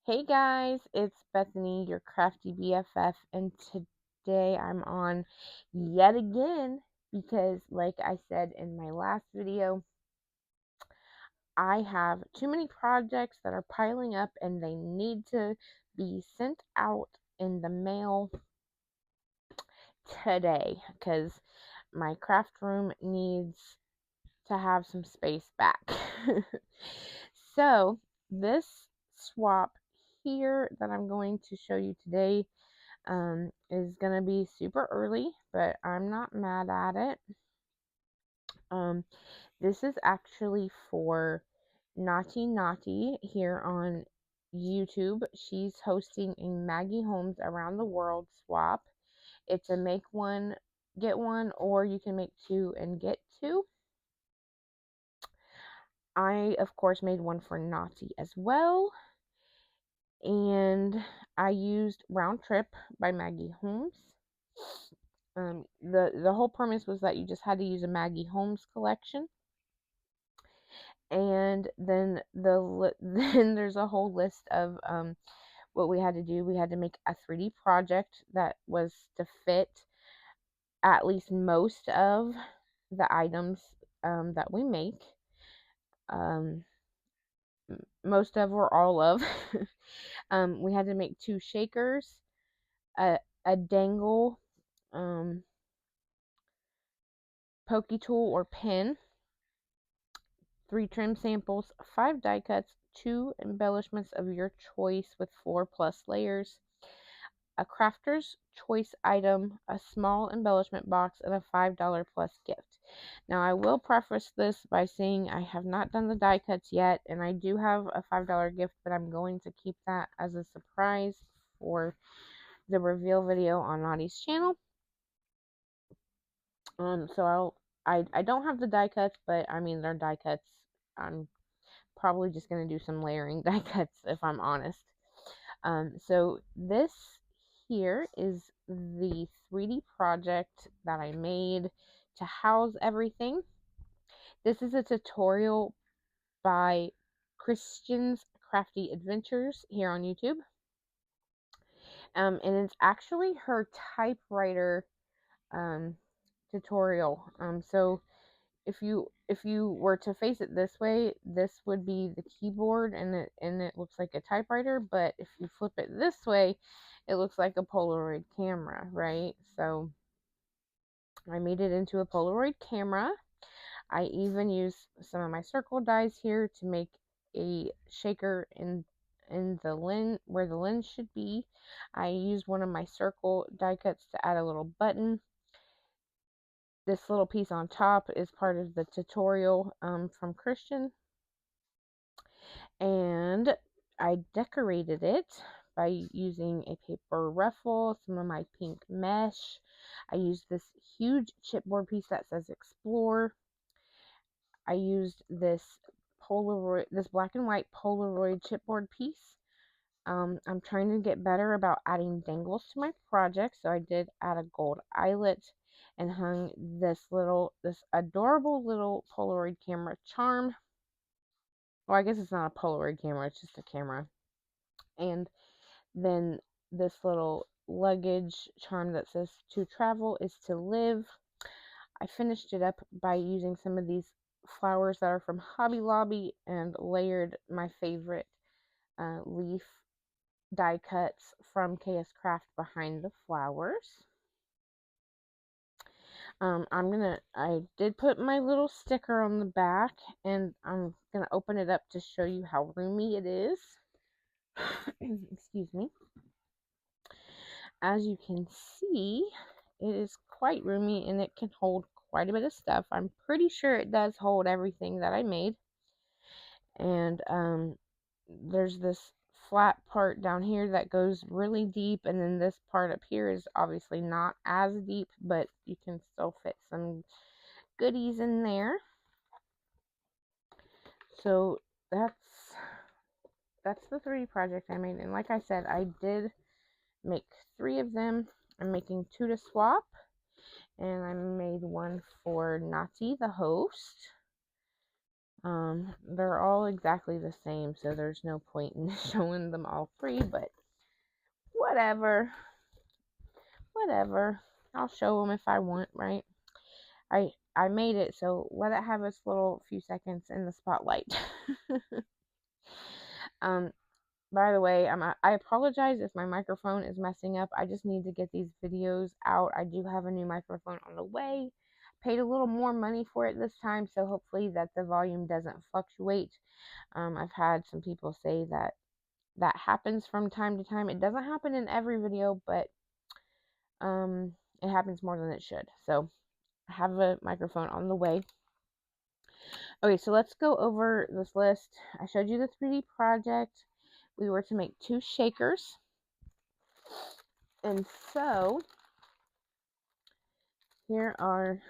Hey guys, it's Bethany, your crafty BFF, and today I'm on yet again because, like I said in my last video, I have too many projects that are piling up and they need to be sent out in the mail today because my craft room needs to have some space back. So, this swap here that I'm going to show you today is going to be super early, but I'm not mad at it. This is actually for Naughty Naughty here on YouTube. She's hosting a Maggie Holmes Around the World swap. It's a make one, get one, or you can make two and get two. I, of course, made one for Naughty as well. And I used Round Trip by Maggie Holmes. The whole premise was that you just had to use a Maggie Holmes collection, and then then there's a whole list of what we had to do. We had to make a 3D project that was to fit at least most of the items that we make. Most of or all of. We had to make two shakers, a dangle, pokey tool or pin, 3 trim samples, 5 die cuts, 2 embellishments of your choice with 4+ layers, a crafter's choice item, a small embellishment box, and a $5+ gift. Now, I will preface this by saying I have not done the die cuts yet, and I do have a $5 gift, but I'm going to keep that as a surprise for the reveal video on Naughty's channel. So I don't have the die cuts, but I mean they're die cuts. I'm probably just gonna do some layering die cuts if I'm honest. So this here is the 3D project that I made to house everything. This is a tutorial by Christian's Crafty Adventures here on YouTube. And it's actually her typewriter tutorial. So if you were to face it this way, this would be the keyboard, and it looks like a typewriter. But if you flip it this way, it looks like a Polaroid camera, right? So I made it into a Polaroid camera. I even used some of my circle dies here to make a shaker in the lens where the lens should be. I used one of my circle die cuts to add a little button. This little piece on top is part of the tutorial from Christian, and I decorated it by using a paper ruffle, some of my pink mesh. I used this huge chipboard piece that says Explore. I used this black and white Polaroid chipboard piece. I'm trying to get better about adding dangles to my project, so I did add a gold eyelet and hung this adorable little Polaroid camera charm. Well, I guess it's not a Polaroid camera, it's just a camera. And then this little luggage charm that says to travel is to live. I finished it up by using some of these flowers that are from Hobby Lobby and layered my favorite leaf die cuts from KS Craft behind the flowers. I did put my little sticker on the back, and I'm gonna open it up to show you how roomy it is. Excuse me. As you can see, it is quite roomy and it can hold quite a bit of stuff. I'm pretty sure it does hold everything that I made. And there's this flat part down here that goes really deep, and then this part up here is obviously not as deep, but you can still fit some goodies in there. So that's the 3D project I made, and like I said, I did make 3 of them. I'm making 2 to swap, and I made one for Naughty the host. They're all exactly the same, so there's no point in showing them all three, but whatever. Whatever. I'll show them if I want, right? I made it, so let it have its little few seconds in the spotlight. um, by the way, I apologize if my microphone is messing up. I just need to get these videos out. I do have a new microphone on the way. Paid a little more money for it this time, so hopefully that the volume doesn't fluctuate. I've had some people say that that happens from time to time. It doesn't happen in every video, but it happens more than it should. So I have a microphone on the way. Okay, so let's go over this list. I showed you the 3D project. We were to make 2 shakers. And so here are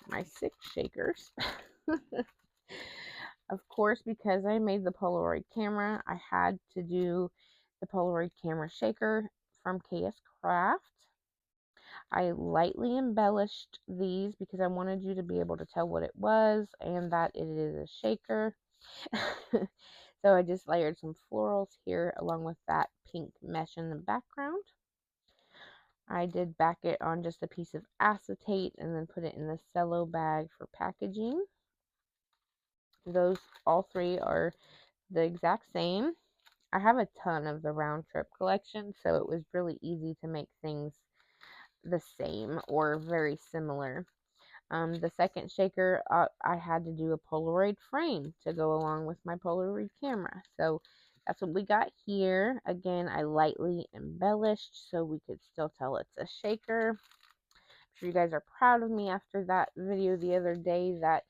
my 6 shakers. Of course, because I made the Polaroid camera, I had to do the Polaroid camera shaker from KS Craft. I lightly embellished these because I wanted you to be able to tell what it was and that it is a shaker. So I just layered some florals here along with that pink mesh in the background. I did back it on just a piece of acetate and then put it in the cello bag for packaging. Those all 3 are the exact same. I have a ton of the round trip collection, so it was really easy to make things the same or very similar. The second shaker, I had to do a Polaroid frame to go along with my Polaroid camera. So that's what we got here. Again, I lightly embellished so we could still tell it's a shaker. I'm sure you guys are proud of me after that video the other day that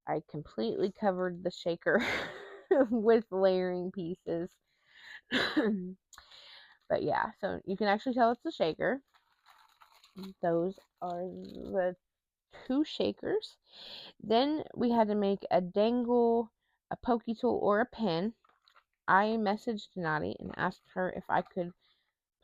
I completely covered the shaker with layering pieces. But yeah, so you can actually tell it's a shaker. Those are the 2 shakers. Then we had to make a dangle, a pokey tool, or a pin. I messaged Nadi and asked her if I could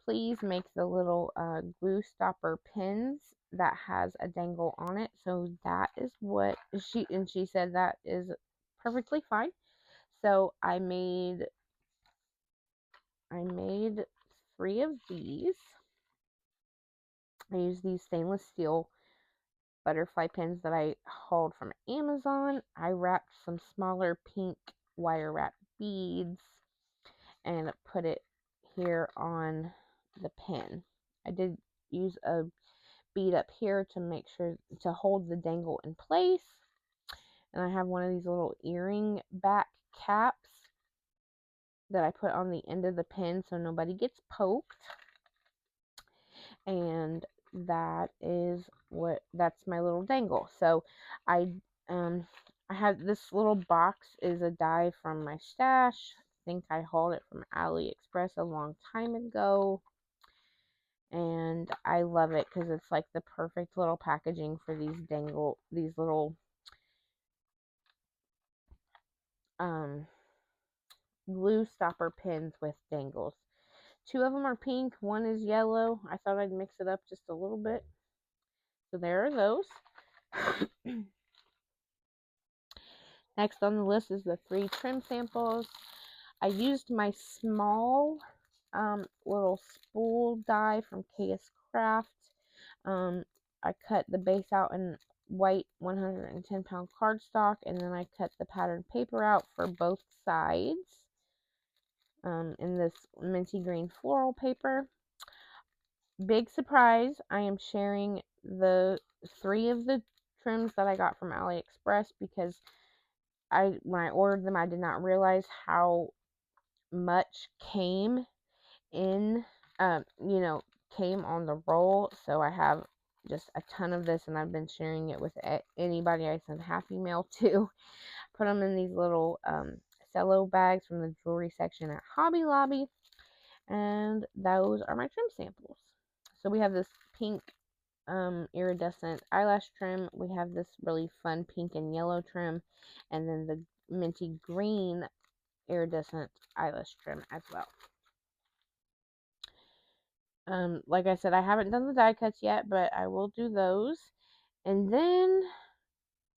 please make the little glue stopper pins that has a dangle on it. So that is what she said that is perfectly fine. So I made 3 of these. I used these stainless steel butterfly pins that I hauled from Amazon. I wrapped some smaller pink wire wrap beads and put it here on the pin. I did use a bead up here to make sure to hold the dangle in place. And I have one of these little earring back caps that I put on the end of the pin so nobody gets poked. And that's my little dangle. So I have this little box is a die from my stash. I think I hauled it from AliExpress a long time ago. And I love it because it's like the perfect little packaging for these little glue stopper pins with dangles. 2 of them are pink, 1 is yellow. I thought I'd mix it up just a little bit. So there are those. Next on the list is the 3 trim samples. I used my small little spool die from KS Craft. I cut the base out in white 110-pound cardstock, and then I cut the patterned paper out for both sides in this minty green floral paper. Big surprise, I am sharing the 3 of the trims that I got from AliExpress because when I ordered them, I did not realize how much came in, came on the roll. So I have just a ton of this, and I've been sharing it with anybody I send Happy Mail to. Put them in these little cello bags from the jewelry section at Hobby Lobby, and those are my trim samples. So we have this pink iridescent eyelash trim. We have this really fun pink and yellow trim, and then the minty green iridescent eyelash trim as well. Like I said, I haven't done the die cuts yet, but I will do those. And then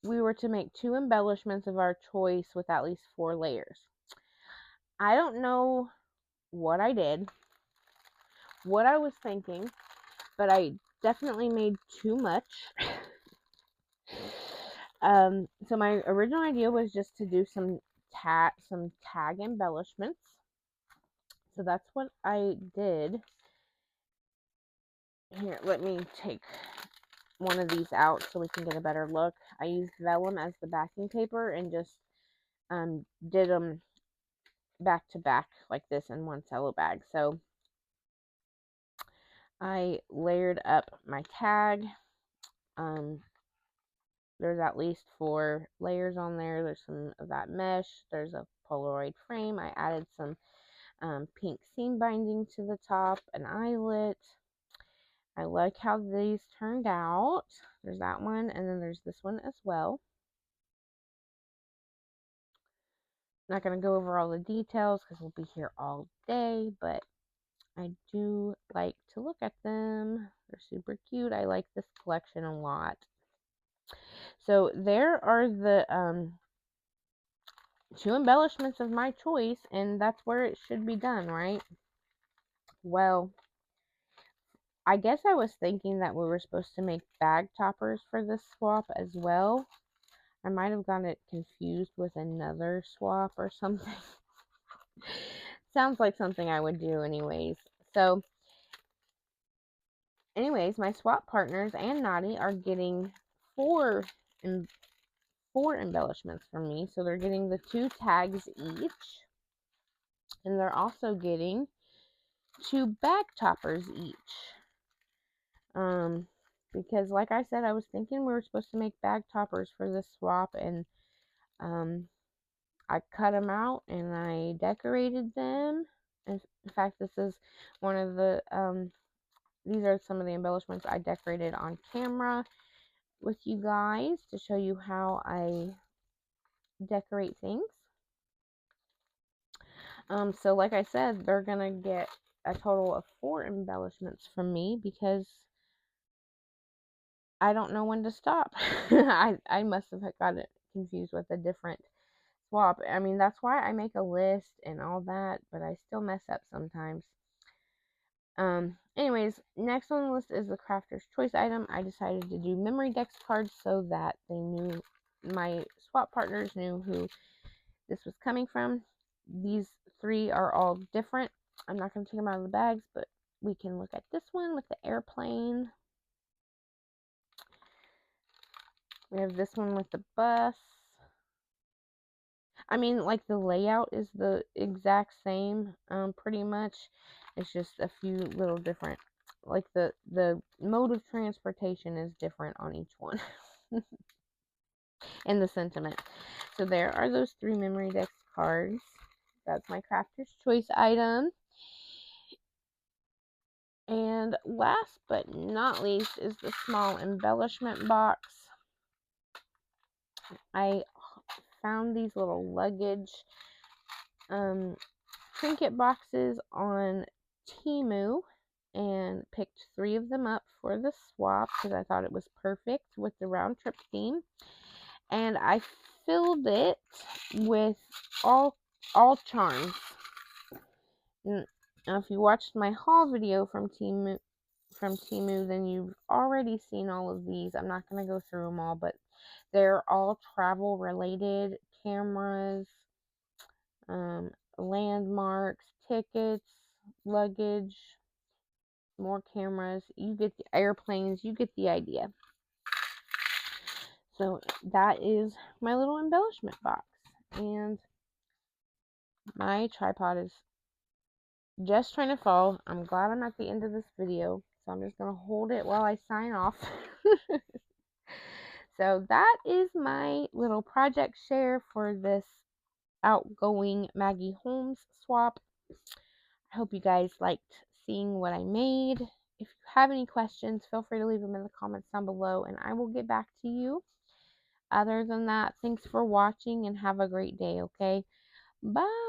we were to make 2 embellishments of our choice with at least 4 layers. I don't know what I did, what I was thinking, but I definitely made too much. So my original idea was just to do some tag embellishments. So that's what I did. Here, let me take one of these out so we can get a better look. I used vellum as the backing paper and just did them back to back like this in one cello bag. So I layered up my tag. There's at least 4 layers on there. There's some of that mesh. There's a Polaroid frame. I added some pink seam binding to the top, an eyelet. I like how these turned out. There's that one, and then there's this one as well. Not going to go over all the details because we'll be here all day, but I do like to look at them. They're super cute. I like this collection a lot. So there are the 2 embellishments of my choice, and that's where it should be done, right? Well, I guess I was thinking that we were supposed to make bag toppers for this swap as well. I might have gotten it confused with another swap or something. Sounds like something I would do anyways. So, anyways, my swap partners and Naughty are getting 4 embellishments from me. So they're getting the 2 tags each. And they're also getting 2 bag toppers each. Because like I said, I was thinking we were supposed to make bag toppers for this swap, and I cut them out and I decorated them. In fact, this is one of the these are some of the embellishments I decorated on camera with you guys to show you how I decorate things. So like I said, they're gonna get a total of 4 embellishments from me because I don't know when to stop. I must have got it confused with a different swap. I mean, that's why I make a list and all that, but I still mess up sometimes. Anyways, next on the list is the crafter's choice item. I decided to do memory dex cards so that they knew, my swap partners knew who this was coming from. These 3 are all different. I'm not going to take them out of the bags, but we can look at this one with the airplane. We have this one with the bus. I mean, like, the layout is the exact same, pretty much. It's just a few little different, like, the mode of transportation is different on each one. And the sentiment. So there are those 3 memory dex cards. That's my crafter's choice item. And last but not least is the small embellishment box. I found these little luggage trinket boxes on COOMAMUU and picked 3 of them up for the swap because I thought it was perfect with the round trip theme. And I filled it with all charms. Now, if you watched my haul video from COOMAMUU, then you've already seen all of these. I'm not going to go through them all, but they're all travel related: cameras, landmarks, tickets, luggage, more cameras. You get the airplanes, you get the idea. So that is my little embellishment box. And my tripod is just trying to fall. I'm glad I'm at the end of this video, so I'm just going to hold it while I sign off. So that is my little project share for this outgoing Maggie Holmes swap. I hope you guys liked seeing what I made. If you have any questions, feel free to leave them in the comments down below and I will get back to you. Other than that, thanks for watching and have a great day, okay? Bye!